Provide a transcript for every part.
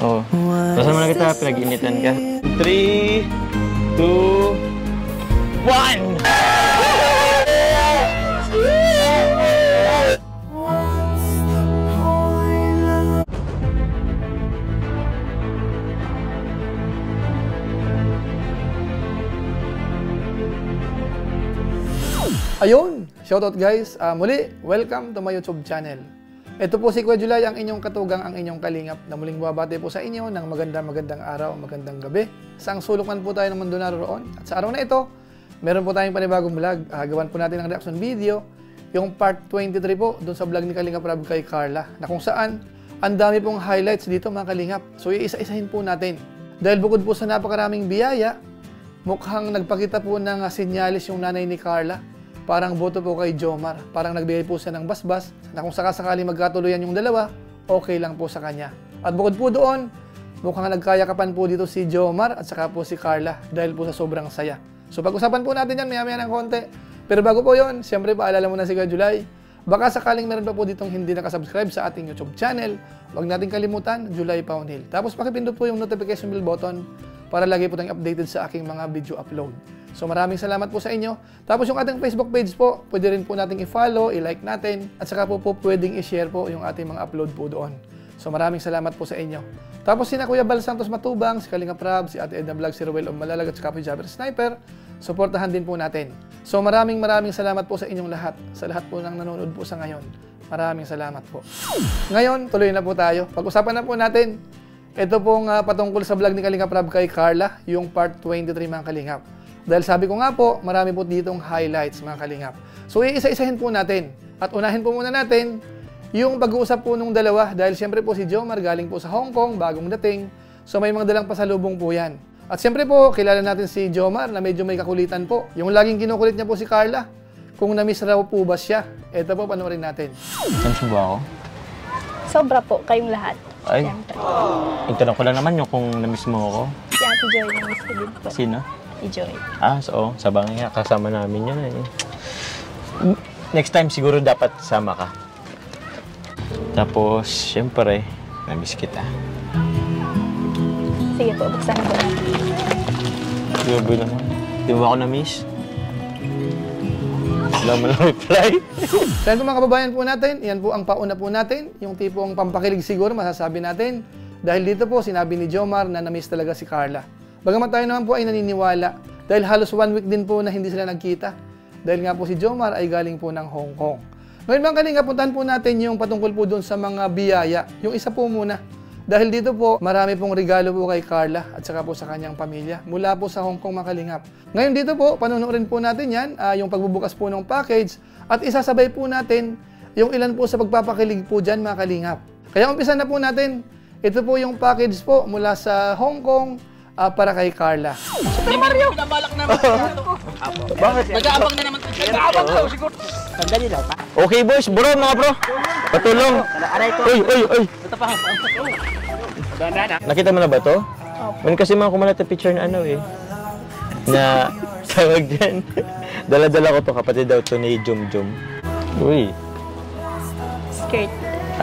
Oo. Basta mo na kita, pinag-initan ka. 3, 2, 1! Ayun! Shoutout guys! Muli, welcome to my YouTube channel. Ito po si Kuya July, ang inyong katugang, ang inyong kalingap na muling bumabati po sa inyo ng magandang araw, magandang gabi. Saang sulok man po tayo ng mundo naroon. At sa araw na ito, meron po tayong panibagong vlog. Gawan po natin ng reaction video, yung part 23 po, dun sa vlog ni Kalingap Rob kay Carla, na kung saan, ang dami pong highlights dito mga kalingap. So iisa-isahin po natin. Dahil bukod po sa napakaraming biyaya, mukhang nagpakita po ng sinyalis yung nanay ni Carla. Parang boto po kay Jomar. Parang nagbigay po siya ng basbas na kung sakasakali magkatuluyan yung dalawa, okay lang po sa kanya. At bukod po doon, mukhang nagkayakapan po dito si Jomar at saka po si Carla dahil po sa sobrang saya. So pag-usapan po natin yan maya-maya ng konti. Pero bago po yon, siyempre paalala muna si Kuya July. Baka sakaling meron pa po ditong hindi nakasubscribe sa ating YouTube channel, huwag natin kalimutan, July Paunhil. Tapos pakipindot po yung notification bell button para lagi po tayong updated sa aking mga video upload. So maraming salamat po sa inyo. Tapos yung ating Facebook page po, pwede rin po nating i-follow, i-like natin, at saka po pwedeng i-share po yung ating mga upload po doon. So maraming salamat po sa inyo. Tapos sina Kuya Bal Santos Matubang, si Kalingap Rob, si Ate Edna Vlog, si Ruel Malalag, at si Kapoy Jabber Sniper, suportahan din po natin. So maraming salamat po sa inyong lahat, sa lahat po ng nanonood po sa ngayon. Maraming salamat po. Ngayon, tuloy na po tayo. Pag-usapan na po natin, ito pong patungkol sa vlog ni Kalingap Rob kay Carla, yung part 23 mga Kalingap. Dahil sabi ko nga po, marami po ditong highlights mga kalingap. So iisa-isahin po natin. At unahin po muna natin yung pag-uusap po nung dalawa. Dahil siyempre po si Jomar galing po sa Hong Kong, bagong dating. So may mga dalang pasalubong po yan. At siyempre po, kilala natin si Jomar na medyo may kakulitan po. Yung laging kinukulit niya po si Carla. Kung na-miss raw po ba siya. Ito po, panoorin natin. Namiss mo ba ako? Sobra po, kayong lahat. Ay, siyempre. Itanong ko lang naman yung kung namiss mo ako. Si Ate Joy, namiss ko din po. Sino? Si Joy. So, sabang nga, kasama namin yan eh. Next time siguro dapat sama ka. Tapos, syempre, namiss kita. Sige po, buksan ko natin. Grabe naman. Di ba ako namiss? Wala mo lang reply. So yan po mga kababayan po natin, yan po ang pauna po natin. Yung tipong pampakilig siguro masasabi natin. Dahil dito po, sinabi ni Jomar na namiss talaga si Carla. Bagamat tayo naman po ay naniniwala dahil halos 1 week din po na hindi sila nagkita. Dahil nga po si Jomar ay galing po ng Hong Kong. Ngayon mga kalinga, puntahan po natin yung patungkol po doon sa mga biyaya. Yung isa po muna. Dahil dito po, marami pong regalo po kay Carla at saka po sa kanyang pamilya. Mula po sa Hong Kong mga kalingap. Ngayon dito po, panunurin po natin yan, yung pagbubukas po ng package. At isasabay po natin yung ilan po sa pagpapakilig po dyan mga kalingap. Kaya umpisa na po natin. Ito po yung package po mula sa Hong Kong para kay Carla. Super Mario! Pinabalak naman ito. Bakit? Nag-aabang na naman ito. Nag-aabang na siguro. Sandali lang pa. Okay boys, bro mga bro. Patulong. Aray ko. Uy. Ito pa. Nakita mo na ba to? Man kasi mga kumalat na picture na ano eh. Na tawag dyan. Dala-dala ko to, kapatid daw to ni Jum. Uy. Skirt.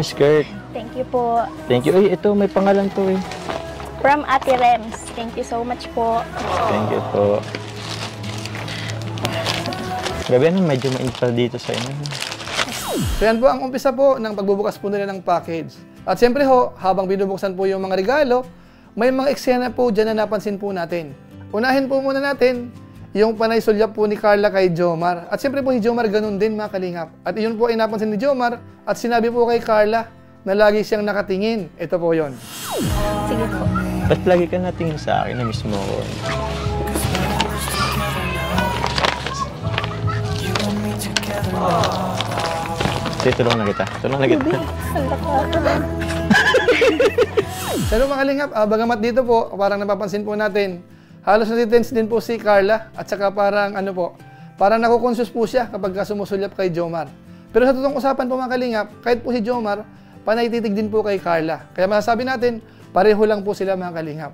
Skirt. Thank you po. Thank you. Uy, ito may pangalan to eh. From Ate Rems. Thank you so much po. Thank you po. Gabi na, medyo maintal dito sa inyo. So yan po ang umpisa po ng pagbubukas po nila ng package. At siyempre ho, habang binubuksan po yung mga regalo, may mga eksena po dyan na napansin po natin. Unahin po muna natin yung panay sulyap po ni Carla kay Jomar. At siyempre po si Jomar ganun din mga kalingap. At iyon po ay napansin ni Jomar at sinabi po kay Carla na lagi siyang nakatingin. Ito po yon. Sige po. Ba't lagi ka natingin sa akin na mismo ko? Tulungan na kita. Pero mga kalingap, bagamat dito po, parang napapansin po natin, halos natitense din po si Carla at saka parang parang nakukonsyos po siya kapag sumusulyap kay Jomar. Pero sa totoong usapan po mga kalingap, kahit po si Jomar, panay titig din po kay Carla. Kaya masasabi natin, pareho lang po sila mga kalingap.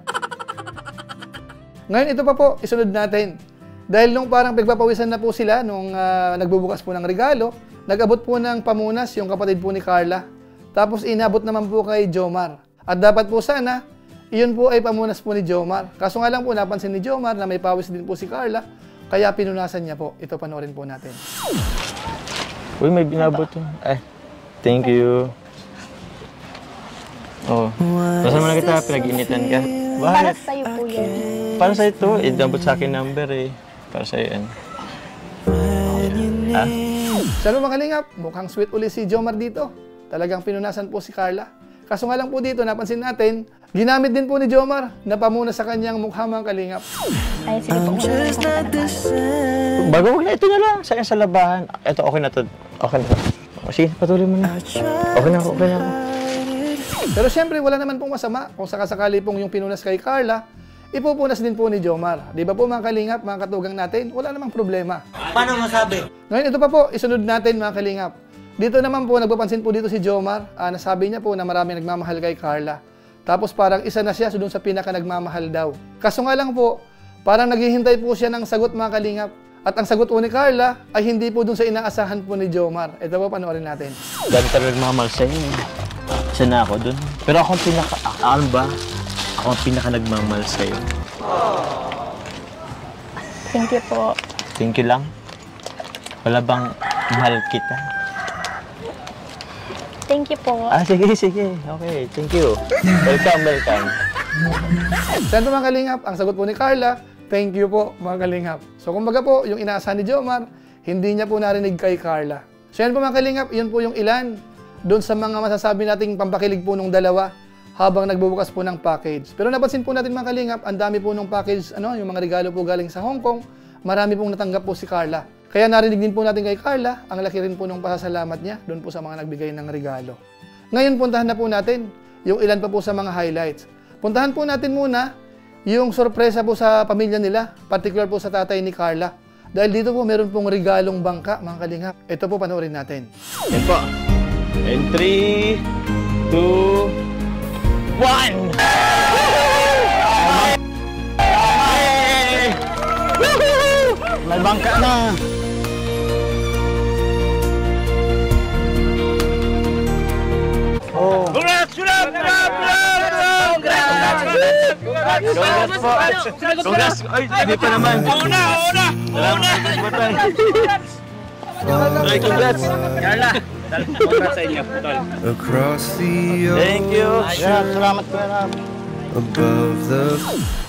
Ngayon ito pa po, isunod natin. Dahil nung parang pagpapawisan na po sila nung nagbubukas po ng regalo, nag-abot po ng pamunas yung kapatid po ni Carla. Tapos inabot naman po kay Jomar. At dapat po sana, iyon po ay pamunas po ni Jomar. Kaso nga lang po, napansin ni Jomar na may pawis din po si Carla, kaya pinunasan niya po. Ito, panoorin po natin. Uy, may binabot yun. Thank you. Oh. Basta mo na kita, pinag-initan ka. Para Bakit? sa'yo po yan. Para sa'yo ito, inabot sa akin number eh. Para sa'yo yan. Sana mga kalingap, mukhang sweet uli si Jomar dito. Talagang pinunasan po si Carla. Kaso nga lang po dito, napansin natin, ginamit din po ni Jomar na pamuna sa kanyang mukha mga kalingap. Ay, sige po. Bago na, ito na lang. Sa'yo sa labahan. Ito, okay na to. Okay na to. Sige, patuloy mo na. Okay na ako, okay na ako. Pero syempre, wala naman pong masama kung sakasakali pong yung pinunas kay Carla, ipupunas din po ni Jomar. Di ba po mga kalingap, mga katugang natin, wala namang problema. Paano masabi? Ngayon, ito pa po, isunod natin mga kalingap. Dito naman po, nagpapansin po dito si Jomar, nasabi niya po na marami nagmamahal kay Carla. Tapos parang isa na siya doon sa pinaka nagmamahal daw. Kaso nga lang po, parang naghihintay po siya ng sagot mga kalingap. At ang sagot po ni Carla ay hindi po doon sa inaasahan po ni Jomar. Ito po, panoorin natin. Dami talaga nagmamahal sa'yo. Isa na ako dun. Pero ako ang pinaka, ano ba? Ako ang pinaka nagmamahal sa'yo. Thank you po. Thank you lang. Wala bang mahal kita? Thank you po. Sige, sige. Okay, thank you. Welcome, welcome. Saan po mga kalingap? Ang sagot po ni Carla, thank you po mga kalingap. So kumbaga po, yung inaasahan ni Jomar, hindi niya po narinig kay Carla. So yan po mga kalingap, yun po yung ilan doon sa mga masasabi nating pampakilig po nung dalawa habang nagbubukas po ng package. Pero napansin po natin mga kalingap, ang dami po nung package, yung mga regalo po galing sa Hong Kong, marami pong natanggap po si Carla. Kaya narinig din po natin kay Carla, ang laki rin po nung pasasalamat niya doon po sa mga nagbigay ng regalo. Ngayon, puntahan na po natin yung ilan pa po sa mga highlights. Puntahan po natin muna yung sorpresa po sa pamilya nila, particular po sa tatay ni Carla. Dahil dito po meron pong regalong bangka, mga kalingap. Ito po, panoorin natin. Yan po. And 3, 2, 1! May bangka na! Oh. Congrats po! Congrats! Ay, hindi pa naman. Una! Ay, congrats! Carla! Congrats sa inyo, tol. Thank you! Salamat po. Above the...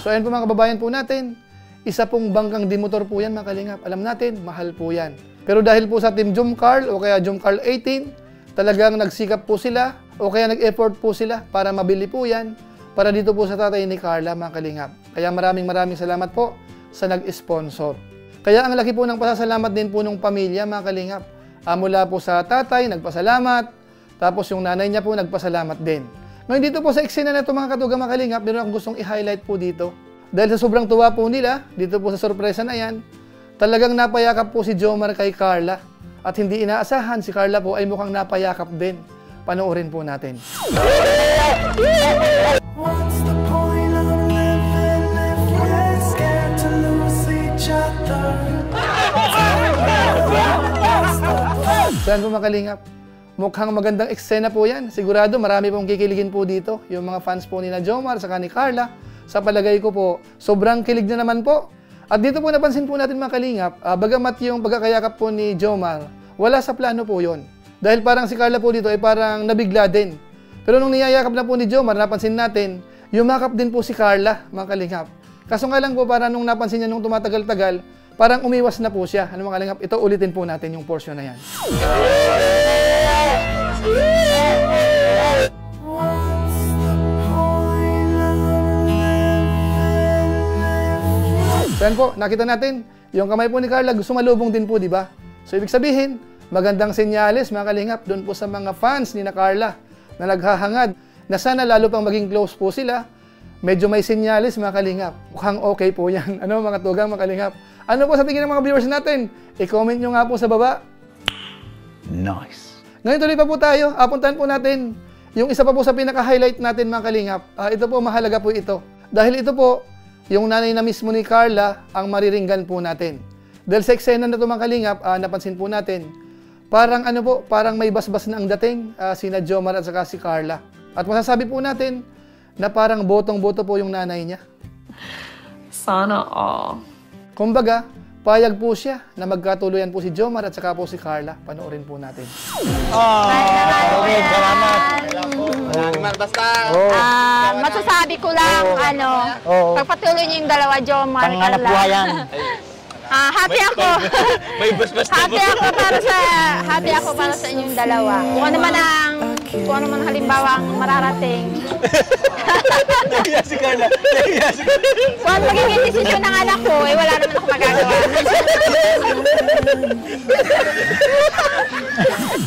So ayan po mga kababayan po natin, isa pong bangkang dimotor po yan mga kalingap. Alam natin, mahal po yan. Pero dahil po sa Team Jomcarl o kaya Jomcarl 18, talagang nagsikap po sila o kaya nag-effort po sila para mabili po yan para dito po sa tatay ni Carla mga kalingap. Kaya maraming salamat po sa nag-sponsor. Kaya ang laki po ng pasasalamat din po ng pamilya mga kalingap. Mula po sa tatay, nagpasalamat, tapos yung nanay niya po nagpasalamat din. Ngayon dito po sa eksena na ito mga katugang mga kalingap, meron akong gustong i-highlight po dito. Dahil sa sobrang tuwa po nila, dito po sa sorpresa na yan, talagang napayakap po si Jomar kay Carla. At hindi inaasahan, si Carla po ay mukhang napayakap din. Panoorin po natin. What's the point of living if we're scared to lose each other? Saan po makalingap? Mukhang magandang eksena po yan. Sigurado marami pong kikiligin po dito. Yung mga fans po ni na Jomar, saka ni Carla. Sa palagay ko po, sobrang kilig na naman po. At dito po napansin po natin mga kalingap, bagamat yung pagkakayakap po ni Jomar, wala sa plano po yon. Dahil parang si Carla po dito ay parang nabigla din. Pero nung niyayakap na po ni Jomar, napansin natin, yumakap din po si Carla, mga kalingap. Kaso nga lang po, parang nung napansin niya nung tumatagal-tagal, parang umiwas na po siya. Ano mga kalingap, ito ulitin po natin yung portion na yan. So yan po, nakita natin, yung kamay po ni Carla gusto malubong din po, di ba? So ibig sabihin, magandang senyales mga kalingap doon po sa mga fans ni na Carla na naghahangad na sana lalo pang maging close po sila. Medyo may senyales mga kalingap. Mukhang okay po yan. Ano mga tugang mga kalingap? Ano po sa tingin ng mga viewers natin? I-comment nyo nga po sa baba. Nice. Ngayon tuloy pa po tayo. Puntahan po natin yung isa pa po sa pinaka-highlight natin mga kalingap. Ito po, mahalaga po ito. Dahil ito po, yung nanay na mismo ni Carla ang mariringgan po natin. Dahil sa eksena na ito mga kalingap, napansin po natin, parang ano po, parang may basbas na ang dating sina Jomar at saka si Carla. At masasabi po natin na parang botong-boto po yung nanay niya. Sana all. Kumbaga, payag po siya na magkatuluyan po si Jomar at saka po si Carla. Panoorin po natin. Okay, salamat. Masasabi ko lang, pagpatuloy niyo yung dalawa, Jomar, Panganap Carla. buhayan. Happy ako. May bas-bas na Happy ako para sa inyong dalawa. Kung ano man halimbawa ang mararating. Nahiya si Carla. Kung ano magiging desisyon ng anak ko, wala naman ako magagawa.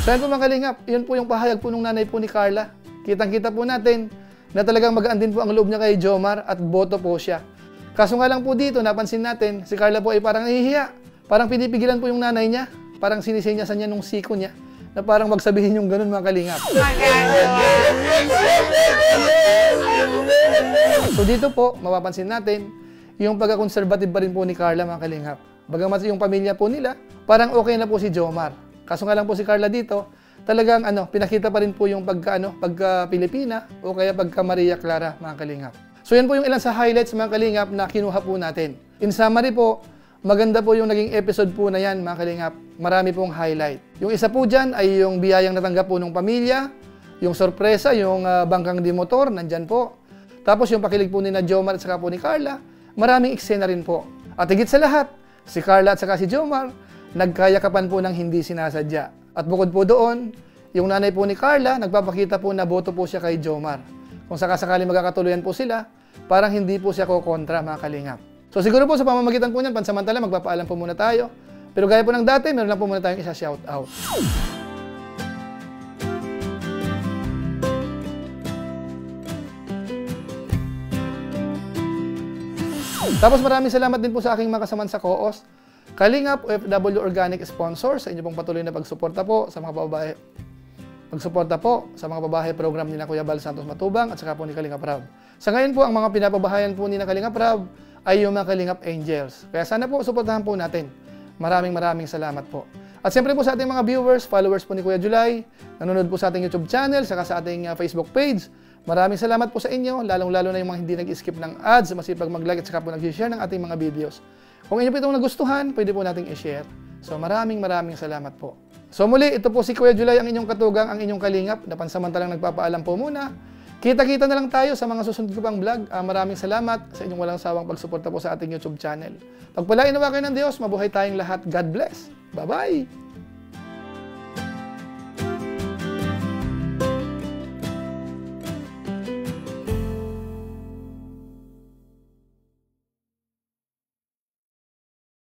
So yan po mga kalingap, yun po yung pahayag po ng nanay po ni Carla. Kitang-kita po natin na talagang magaan din po ang loob niya kay Jomar at boto po siya. Kaso nga lang po dito, napansin natin, si Carla po ay parang nahihiya. Parang pinipigilan po yung nanay niya. Parang sinisenyasan niya nung siko niya. Na parang magsabihin yung ganun mga kalingap. So dito po, mapapansin natin, yung pagka-conservative pa rin po ni Carla mga kalingap. Bagamat yung pamilya po nila, parang okay na po si Jomar. Kaso nga lang po si Carla dito, talagang pinakita pa rin po yung pagka-Pilipina o kaya pagka-Maria Clara mga kalingap. So yan po yung ilan sa highlights mga kalingap na kinuha po natin. In summary po, maganda po yung naging episode po na yan mga kalingap. Marami pong highlight. Yung isa po dyan ay yung biyayang natanggap po ng pamilya, yung sorpresa, yung bangkang di motor, nandyan po. Tapos yung pakilig po ni na Jomar at saka po ni Carla, maraming eksena rin po. At higit sa lahat, si Carla at saka si Jomar, nagkayakapan po ng hindi sinasadya. At bukod po doon, yung nanay po ni Carla, nagpapakita po na boto po siya kay Jomar. Kung sakasakali magkakatuluyan po sila, parang hindi po siya kokontra mga kalingap. So siguro po sa pamamagitan po niyan, pansamantala magpapaalam po muna tayo. Pero gaya po ng dati, meron lang po muna tayong isa-shout out. Tapos maraming salamat din po sa aking mga kasamaan sa COOS, Kalingap, OFW Organic Sponsors, sa inyo pong patuloy na pagsuporta po sa mga babae. Pagsuporta po sa mga babae program ni na Kuya Bal Santos Matubang at saka po ni Kalingap Rab. Sa ngayon po, ang mga pinapabahayan po ni na Kalingap Rab ay yung mga Kalingap Angels. Kaya sana po, suportahan po natin. Maraming salamat po. At siyempre po sa ating mga viewers, followers po ni Kuya July, nanonood po sa ating YouTube channel, saka sa ating Facebook page. Maraming salamat po sa inyo, lalong-lalo na yung mga hindi nag-skip ng ads, masipag mag-like at saka po nag-share ng ating mga videos. Kung inyo po itong nagustuhan, pwede po nating i-share. So maraming salamat po. So muli, ito po si Kuya July, ang inyong katugang, ang inyong kalingap, na pansamantalang nagpapaalam po muna. Kita-kita na lang tayo sa mga susunod ko pang vlog. Maraming salamat sa inyong walang sawang pagsuporta po sa ating YouTube channel. Pagpalain nawa kayo ng Diyos, mabuhay tayong lahat. God bless. Bye-bye!